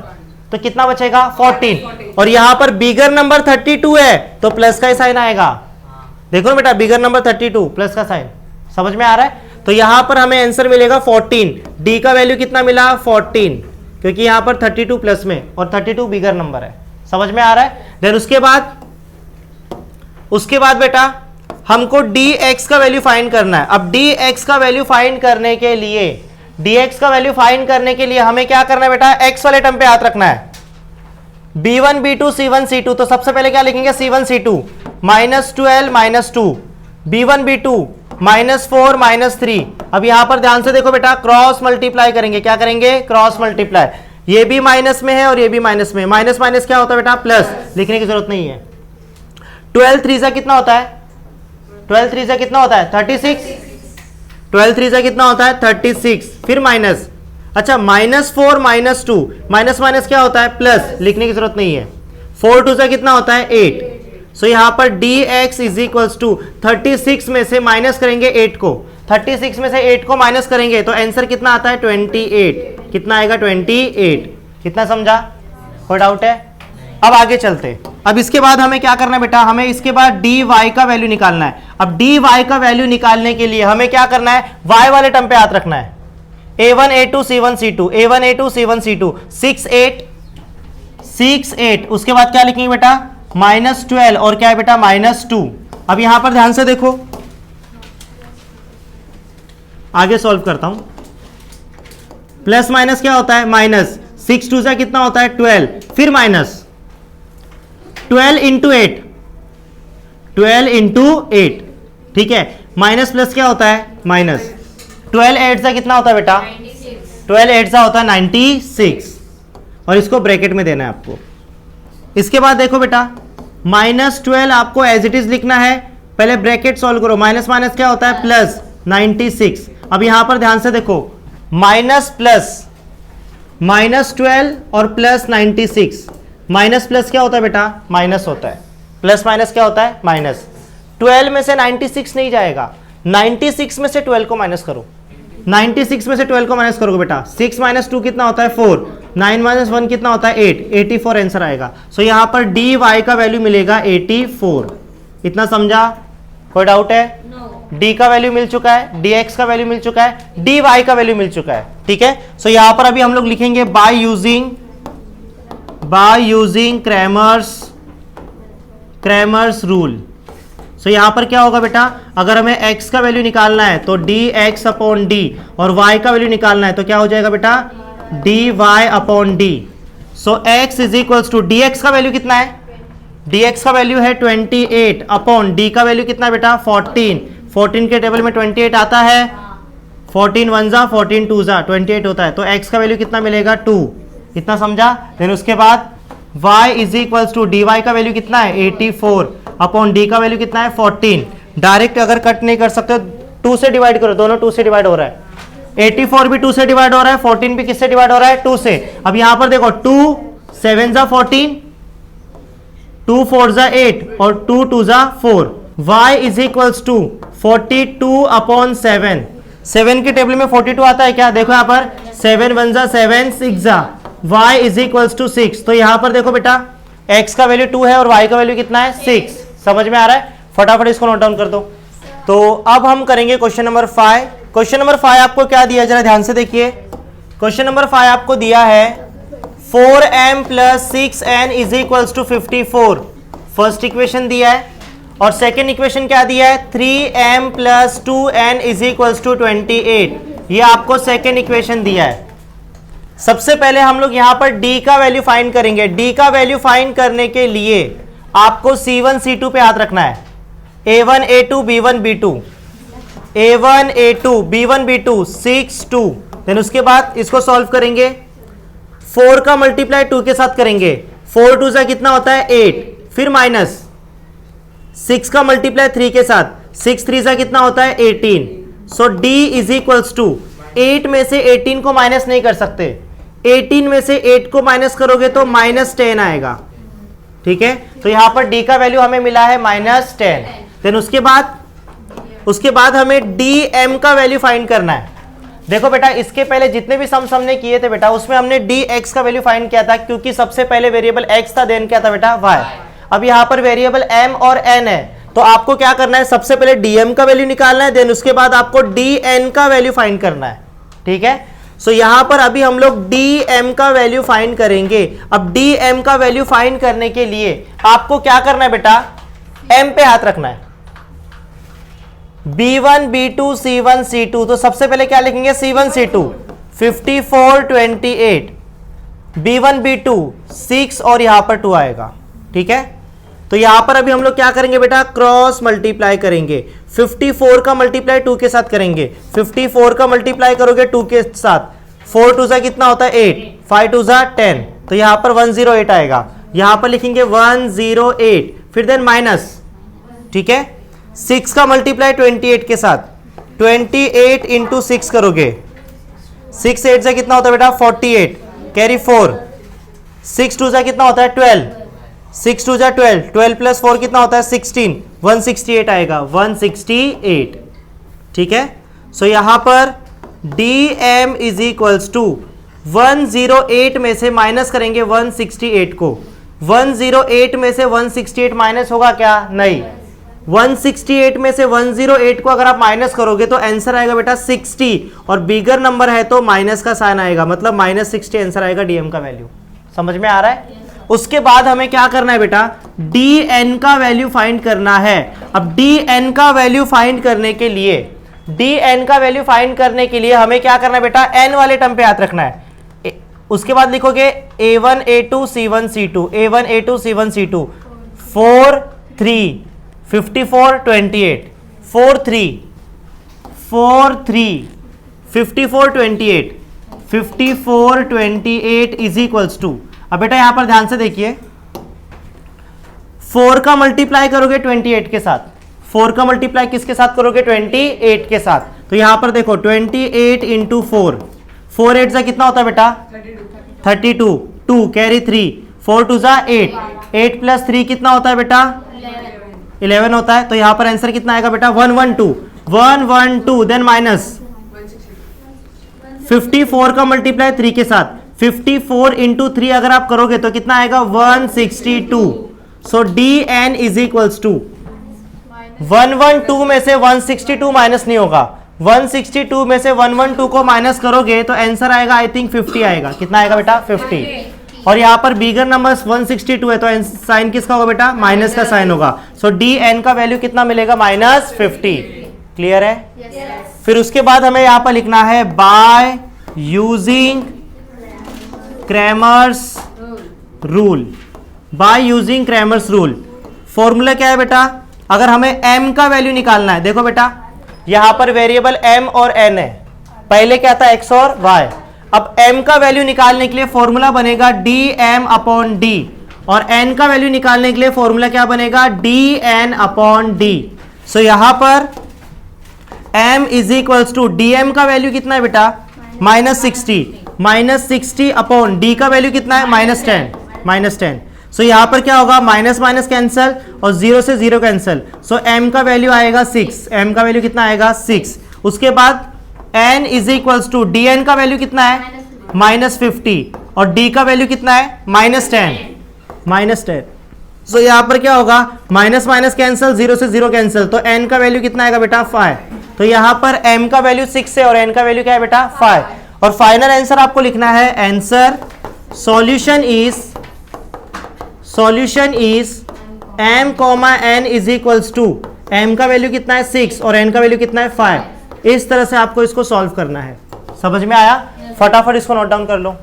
तो कितना बचेगा 14। और यहां पर बिगर नंबर 32 है तो प्लस का साइन आएगा, देखो ना बेटा बिगर नंबर 32 प्लस का साइन, समझ में आ रहा है। तो यहां पर हमें आंसर मिलेगा 14, डी का वैल्यू कितना मिला 14, क्योंकि यहां पर 32 प्लस में और 32 बिगर नंबर है, समझ में आ रहा है। देन उसके बाद बेटा हमको dx का वैल्यू फाइंड करना है। अब dx का वैल्यू फाइंड करने के लिए हमें क्या करना है बेटा, x वाले टर्म पे हाथ रखना है, b1 b2 c1 c2। तो सबसे पहले क्या लिखेंगे c1 c2, -12 -2, b1 b2 -4 -3 अब यहां पर ध्यान से देखो बेटा, क्रॉस मल्टीप्लाई करेंगे। क्या करेंगे? Cross multiply. ये भी माइनस में है और ये भी माइनस में। माइनस माइनस क्या होता है बेटा? प्लस। लिखने की जरूरत नहीं है। 12 3 कितना होता है? 12 3 कितना होता है? 36। 12 3 कितना होता है? 36। फिर माइनस। अच्छा, -4 -2, माइनस माइनस क्या होता है? प्लस। लिखने की जरूरत नहीं है। 4 2 कितना होता है? 8। सो यहां पर dx इज इक्वल्स टू 36 में से माइनस करेंगे 8 को। 36 में से 8 को माइनस करेंगे तो आंसर कितना आता है? 28। कितना आएगा? 28। कितना समझा? कोई डाउट है? अब आगे चलते। अब इसके बाद हमें क्या करना है बेटा? हमें इसके बाद dy का वैल्यू निकालना है। अब dy का वैल्यू निकालने के लिए हमें क्या करना है? y वाले टर्म पे हाथ रखना है। a1 a2 c1 c2, a1 a2 c1 c2, 6 8 6 8। उसके बाद क्या लिखेंगे बेटा? -12 और क्या है बेटा? -2। अब यहां पर ध्यान से देखो, आगे सॉल्व करता हूं। प्लस माइनस क्या होता है? माइनस। 6 2 से कितना होता है? 12। फिर माइनस 12 इंटू 8, 12 इंटू 8। ठीक है। माइनस प्लस क्या होता है? माइनस। 12 8 से कितना होता है बेटा? 12 8 से होता है 96। और इसको ब्रैकेट में देना है आपको। इसके बाद देखो बेटा, -12 आपको एज इट इज लिखना है। पहले ब्रैकेट सॉल्व करो। माइनस माइनस क्या होता है? प्लस। 96। अब यहां पर ध्यान से देखो, माइनस प्लस, -12 और प्लस 96। माइनस प्लस क्या होता है बेटा? माइनस होता है। प्लस माइनस क्या होता है? माइनस। 12 में से 96 नहीं जाएगा। 96 में से 12 को माइनस करो। 96 में से 12 को माइनस करोगे बेटा, 6 - 2 कितना होता है? 4। 9 - 1 कितना होता है? 8। 84 आंसर आएगा। सो यहां पर dy का वैल्यू मिलेगा 84। इतना समझा? कोई डाउट है? d का वैल्यू मिल चुका है, dx का वैल्यू मिल चुका है, dy का वैल्यू मिल चुका है। ठीक है। सो यहां पर अभी हम लोग लिखेंगे बाय यूजिंग क्रैमर्स रूल। सो यहां पर क्या होगा बेटा? अगर हमें x का वैल्यू निकालना है तो dx अपॉन d, और y का वैल्यू निकालना है तो क्या हो जाएगा बेटा? dy upon d। So x is equals to, dx का वैल्यू कितना है? dx का वैल्यू है 28 अपॉन d का वैल्यू कितना है बेटा? 14। 14 के टेबल में 28 आता है। 14 1 जा 14 2 जा 28 होता है। तो x का वैल्यू कितना मिलेगा? 2। इतना समझा? देन उसके बाद y is equals to dy का वैल्यू कितना है? 84 अपॉन d का वैल्यू कितना है? 14। डायरेक्ट अगर कट नहीं कर सकते 2 से डिवाइड करो, दोनों 2 से डिवाइड हो रहा है। 84 भी 2 से डिवाइड हो रहा है, 14 भी किससे डिवाइड हो रहा है? 2 से। अब यहां पर देखो, 2 7 जा 14, 2 4 जा 8 और 2 2 जा 4। y is equals to 42 upon 7। 7 के टेबल में 42 आता है क्या? देखो यहां पर 7 1 जा 7 6 जा, y इज इक्वल्स टू 6। तो यहां पर देखो बेटा, x का वैल्यू 2 है और y का वैल्यू कितना है? 6। समझ में आ रहा है? फटाफट इसको नोट डाउन कर दो। तो अब हम करेंगे क्वेश्चन नंबर 5। क्वेश्चन नंबर 5 आपको क्या दिया, जरा ध्यान से देखिए। क्वेश्चन नंबर 5 आपको दिया है 4m + 6n is equals to 54। First equation दिया है। और सेकेंड इक्वेशन क्या दिया है? 3m + 2n is equals to 28। ये आपको सेकेंड इक्वेशन दिया है। सबसे पहले हम लोग यहां पर d का वैल्यू फाइंड करेंगे। d का वैल्यू फाइंड करने के लिए आपको c1 c2 पे हाथ रखना है। a1 a2 b1 b2, a1 a2 b1 b2 6 2। Then उसके बाद इसको सॉल्व करेंगे। 4 का मल्टीप्लाई 2 के साथ करेंगे। 4 2 से कितना होता है? 8। फिर माइनस 6 का मल्टीप्लाई 3 के साथ, 6 3 से कितना होता है? 18। सो d इज इक्वल्स टू, 8 में से 18 को माइनस नहीं कर सकते। 18 में से 8 को माइनस करोगे तो -10 आएगा। ठीक है। तो यहां पर d का वैल्यू हमें मिला है -10। देन उसके बाद हमें dm का वैल्यू फाइंड करना है। देखो बेटा, इसके पहले जितने भी सम हमने किए थे बेटा, उसमें हमने dx का वैल्यू फाइंड किया था, क्योंकि सबसे पहले वेरिएबल x था, देन क्या था बेटा? y। अब यहां पर वेरिएबल m और n है, तो आपको क्या करना है? सबसे पहले dm का वैल्यू निकालना है, देन उसके बाद आपको dn का वैल्यू फाइंड करना है। ठीक है। सो यहां पर अभी हम लोग dm का वैल्यू फाइंड करेंगे। अब dm का वैल्यू फाइंड करने के लिए आपको क्या करना है बेटा? m पे हाथ रखना है। b1 b2 c1 c2, तो सबसे पहले क्या लिखेंगे? c1 c2 54 28, b1 b2 6 और यहां पर 2 आएगा। ठीक है। तो यहां पर अभी हम लोग क्या करेंगे बेटा, क्रॉस मल्टीप्लाई करेंगे। 54 का मल्टीप्लाई 2 के साथ करेंगे, 54 का मल्टीप्लाई करोगे 2 के साथ, 4 टू जा कितना होता है 8, 5 टू जा 10, तो यहां पर 108 आएगा। यहां पर लिखेंगे 108, फिर देन माइनस, ठीक है। 6 का मल्टीप्लाई 28 के साथ, 28 इंटू 6 करोगे, 6 8 से कितना होता है बेटा 48, कैरी 4, 6 टू जा कितना होता है 12, 6 टू जा 12, 12 प्लस 4 कितना होता है 16, 168 आएगा, 168, ठीक है। सो यहां पर DM इज इक्वल्स टू 108 में से माइनस करेंगे 168 को, 108 में से 168 माइनस होगा क्या, नहीं। 168 में से 108 को अगर आप माइनस करोगे तो आंसर आएगा बेटा 60, और बिगर नंबर है तो माइनस का साइन आएगा, मतलब -60 आंसर आएगा DM का वैल्यू। समझ में आ रहा है? उसके बाद हमें क्या करना है बेटा, DN का वैल्यू फाइंड करना है। अब DN का वैल्यू फाइंड करने के लिए, DN का वैल्यू फाइंड करने के लिए हमें क्या करना है बेटा, N वाले टर्म पे याद रखना है। उसके बाद लिखोगे A1 A2 C1 C2, A1 A2 C1 C2, 4 3 54 28, 4 3 4 3 54 28, 54 28 is equals to, अब बेटा यहां पर ध्यान से देखिए, 4 का मल्टीप्लाई करोगे 28 के साथ, 4 का मल्टीप्लाई किसके साथ करोगे 28 के साथ, तो यहां पर देखो 28 इंटू 4, 4 8 जा कितना होता है बेटा 32, 2 कैरी 3, 4 टू जा 8, 8 प्लस 3 कितना होता है बेटा 11 होता है, तो यहां पर आंसर कितना आएगा बेटा 112, देन माइनस 54 का मल्टीप्लाई 3 के साथ, 54 इंटू 3 अगर आप करोगे तो कितना आएगा 162, सो DN इज इक्वल्स टू 112 में से 162 माइनस नहीं होगा, 162 में से 112 को माइनस करोगे तो आंसर आएगा आई थिंक 50 आएगा, कितना आएगा बेटा 50, और यहां पर बिगर नंबर 162 है तो साइन किसका होगा बेटा, माइनस का साइन होगा, सो DN का वैल्यू कितना मिलेगा -50। क्लियर है? फिर उसके बाद हमें यहां पर लिखना है by using Cramer's rule, by using Cramer's rule. Formula क्या है बेटा, अगर हमें m का वैल्यू निकालना है, देखो बेटा यहां पर वेरिएबल m और n है, पहले क्या था x और y, अब m का वैल्यू निकालने के लिए फॉर्मूला बनेगा dm/d, और n का वैल्यू निकालने के लिए फॉर्मूला क्या बनेगा dn/d। सो यहां पर m is equals to dm का वैल्यू कितना है बेटा -60 अपॉन d का वैल्यू कितना है -10। सो यहां पर क्या होगा, माइनस माइनस कैंसल और 0 से 0 कैंसल, सो m का वैल्यू आएगा 6, m का वैल्यू कितना आएगा 6। उसके बाद n is equals to dn का वैल्यू कितना है -50 और d का वैल्यू कितना है -10। सो यहां पर क्या होगा, माइनस माइनस कैंसल, 0 से 0 कैंसल, तो n का वैल्यू कितना आएगा बेटा 5, तो यहां पर m का वैल्यू 6 है और n का वैल्यू क्या है बेटा 5, और फाइनल आंसर आपको लिखना है, answer solution is m, n is equals to, m का वैल्यू कितना है 6 और n का वैल्यू कितना है 5, इस तरह से आपको इसको सॉल्व करना है। समझ में आया? फटाफट इसको नोट डाउन कर लो।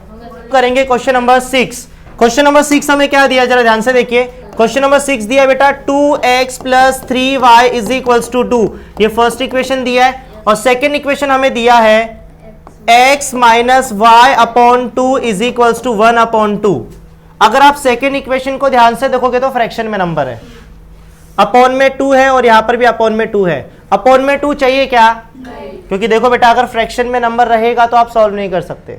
करेंगे क्वेश्चन नंबर 6। क्वेश्चन नंबर 6 हमें क्या दिया, जरा ध्यान से देखिए। क्वेश्चन नंबर 6 दिया बेटा 2x + 3y is equals to 2, ये फर्स्ट इक्वेशन दिया है, और सेकेंड इक्वेशन हमें दिया है x - y/2 is equals to 1/2। अगर आप सेकेंड इक्वेशन को ध्यान से देखोगे तो फ्रैक्शन में नंबर है, अपॉन में 2 है और यहां पर भी अपॉन में 2 है, अपॉन में 2 चाहिए क्या, क्योंकि देखो बेटा अगर फ्रैक्शन में नंबर रहेगा तो आप सॉल्व नहीं कर सकते,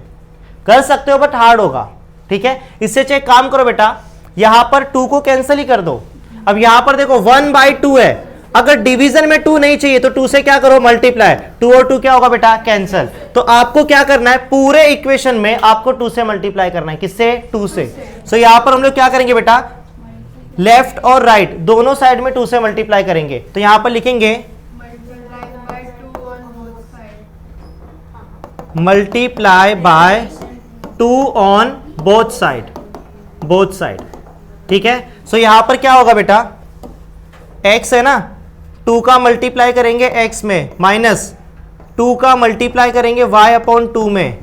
कर सकते हो बट हार्ड होगा, ठीक है। इससे चाहे काम करो बेटा, यहां पर 2 को कैंसिल ही कर दो। अब यहां पर देखो 1/2 है, अगर डिवीजन में 2 नहीं चाहिए तो 2 से क्या करो मल्टीप्लाई, 2 और 2 क्या होगा बेटा कैंसिल, तो आपको क्या करना है, पूरे इक्वेशन में आपको 2 से मल्टीप्लाई करना है, किससे 2 से। सो यहां पर हम लोग क्या करेंगे बेटा, लेफ्ट और राइट दोनों साइड में 2 से मल्टीप्लाई करेंगे, तो यहां पर लिखेंगे multiply by 2 on both side, ठीक है। सो यहां पर क्या होगा बेटा, x है ना, 2 का मल्टीप्लाई करेंगे x में, माइनस 2 का मल्टीप्लाई करेंगे y/2 में,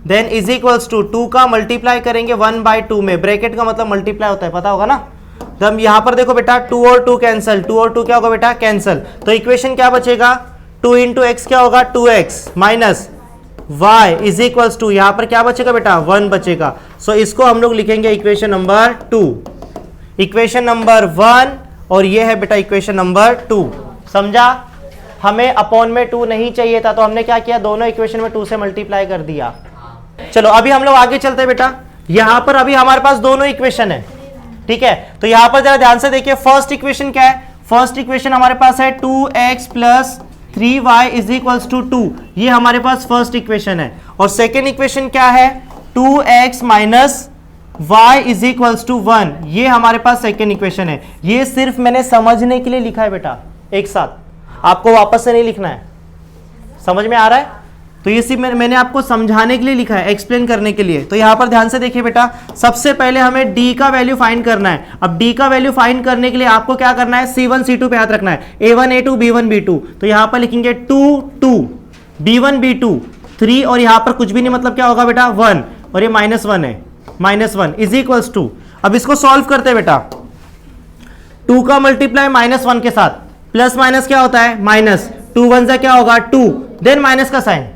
देन इज इक्वल्स टू 2 का मल्टीप्लाई करेंगे 1/2 में, ब्रैकेट का मतलब मल्टीप्लाई होता है, पता होगा ना, तो यहाँ पर देखो बेटा 2 और 2 कैंसिल, 2 और 2 क्या होगा बेटा कैंसिल, तो इक्वेशन क्या बचेगा 2 इंटू एक्स क्या होगा 2x minus y is equals to यहाँ पर क्या बचेगा बेटा 1 बचेगा। सो इसको हम लोग लिखेंगे इक्वेशन नंबर 2, इक्वेशन नंबर 1 और ये है बेटा इक्वेशन नंबर 2। समझा? हमें अपॉन में 2 नहीं चाहिए था तो हमने क्या किया दोनों इक्वेशन में 2 से मल्टीप्लाई कर दिया। चलो अभी हम लोग आगे चलते हैं बेटा, यहां पर अभी हमारे पास दोनों इक्वेशन है, ठीक है। तो यहां पर जरा ध्यान से देखिए फर्स्ट इक्वेशन क्या है, फर्स्ट इक्वेशन हमारे पास है 2x plus 3y is equals to 2, ये हमारे पास फर्स्ट इक्वेशन है। और सेकेंड इक्वेशन क्या है 2x minus y is equals to 1, ये हमारे पास सेकेंड इक्वेशन है। ये सिर्फ मैंने समझने के लिए लिखा है बेटा एक साथ, आपको वापस से नहीं लिखना है। समझ में आ रहा है? तो ये सिर्फ मैंने आपको समझाने के लिए लिखा है, एक्सप्लेन करने के लिए। तो यहां पर ध्यान से देखिए बेटा, सबसे पहले हमें d का वैल्यू फाइंड करना है। अब d का वैल्यू फाइंड करने के लिए आपको क्या करना है c1 c2 पे हाथ रखना है, a1 a2 b1 b2। तो यहां पर लिखेंगे 2 2 b1 b2 3 और यहां पर कुछ भी नहीं, मतलब क्या होगा बेटा 1 और ये -1 है, -1 इज इक्वल्स टू। अब इसको सॉल्व करते हैं बेटा, 2 का मल्टीप्लाई -1 के साथ, प्लस माइनस क्या होता है माइनस, 2 1 सा क्या होगा 2, देन माइनस का साइन,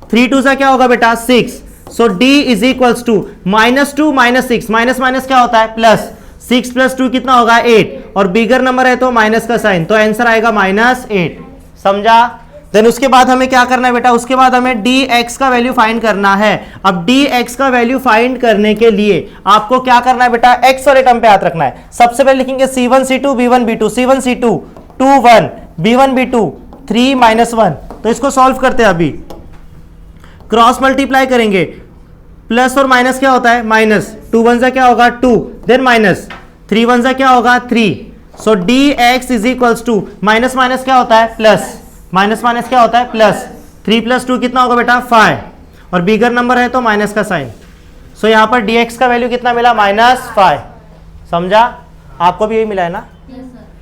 3 2 सा क्या होगा बेटा 6। So d is equals to -2 -6, minus minus क्या होता है प्लस, 6 प्लस 2 कितना होगा 8 और बिगर नंबर है तो माइनस का साइन, तो आंसर आएगा -8। समझा? देन उसके बाद हमें क्या करना है बेटा, उसके बाद हमें dx का वैल्यू फाइंड करना है। अब dx का वैल्यू फाइंड करने के लिए आपको क्या करना है बेटा, x और टर्म पे हाथ रखना है। सबसे पहले लिखेंगे c1 c2 b1 b2, c1 c2 2 1 b1 b2 3 -1। तो इसको सॉल्व करते हैं, अभी क्रॉस मल्टीप्लाई करेंगे, प्लस और माइनस क्या होता है माइनस, 2 1 सा क्या होगा 2, देन माइनस 3 1 सा क्या होगा 3। So dx is equals to minus minus क्या होता है प्लस, माइनस माइनस क्या होता है प्लस, 3 प्लस 2 कितना होगा बेटा 5 और बिगर नंबर है तो माइनस का साइन। सो यहाँ पर dx का वैल्यू कितना मिला -5। समझा? आपको भी यही मिला है ना?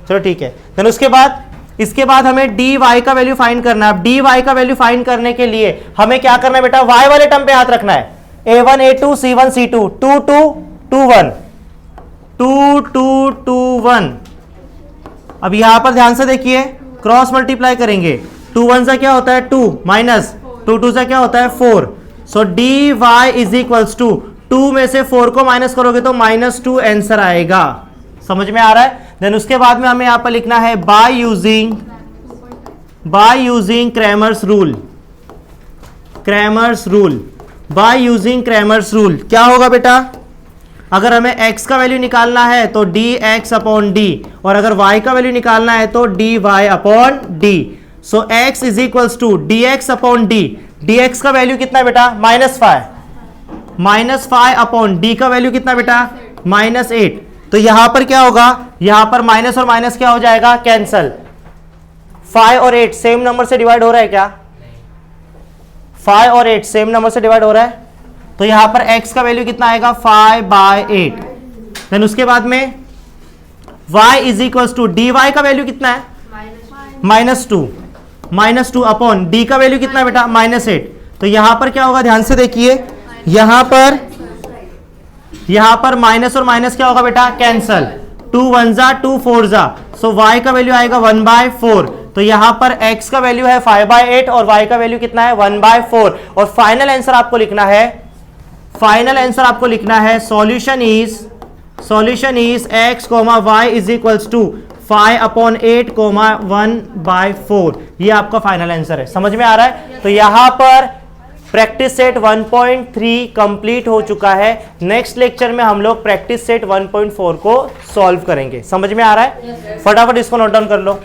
चलो ठीक है। देन उसके बाद इसके बाद हमें dy का वैल्यू फाइंड करना है। अब dy का वैल्यू फाइंड करने के लिए हमें क्या करना है बेटा, y वाले टर्म पे हाथ रखना है, a1 a2 c1 c2 2 2 2 1 2 2 2 1। अब यहां पर ध्यान से देखिए, क्रॉस मल्टीप्लाई करेंगे, 2 1 सा क्या होता है 2 माइनस 2 2 सा क्या होता है 4। सो dy इज इक्वल्स टू 2 में से 4 को माइनस करोगे तो -2 आंसर आएगा। समझ में आ रहा है? देन उसके बाद में हमें यहां पर लिखना है by using Cramer's rule, Cramer's rule, by using Cramer's rule. क्या होगा बेटा, अगर हमें x का वैल्यू निकालना है तो dx अपॉन d और अगर y का वैल्यू निकालना है तो dy upon d। So x is equals to dx upon d, dx का वैल्यू कितना बेटा -5 अपॉन d का वैल्यू कितना बेटा -8। तो यहां पर क्या होगा, यहां पर माइनस और माइनस क्या हो जाएगा कैंसल, 5 और 8 सेम नंबर से डिवाइड हो रहा है क्या, 5 और 8 सेम नंबर से डिवाइड हो रहा है। तो यहां पर x का वैल्यू कितना आएगा 5/8। देन उसके बाद में y is equals to dy का वैल्यू कितना है -2 अपॉन d का वैल्यू कितना है बेटा -8। तो यहां पर क्या होगा, ध्यान से देखिए, यहां पर माइनस और माइनस क्या होगा बेटा कैंसल, 2 1 जा 2 4 जा। सो y का वैल्यू आएगा 1/4। तो यहां पर x का वैल्यू है 5/8 और y का वैल्यू कितना है 1/4। और फाइनल आंसर आपको लिखना है, solution is x, y is equals to 5/8, 1/4। ये आपका फाइनल आंसर है। समझ में आ रहा है? तो यहां पर प्रैक्टिस सेट 1.3 कंप्लीट हो चुका है। नेक्स्ट लेक्चर में हम लोग प्रैक्टिस सेट 1.4 को सॉल्व करेंगे। समझ में आ रहा है? फटाफट इसको नोट डाउन कर लो।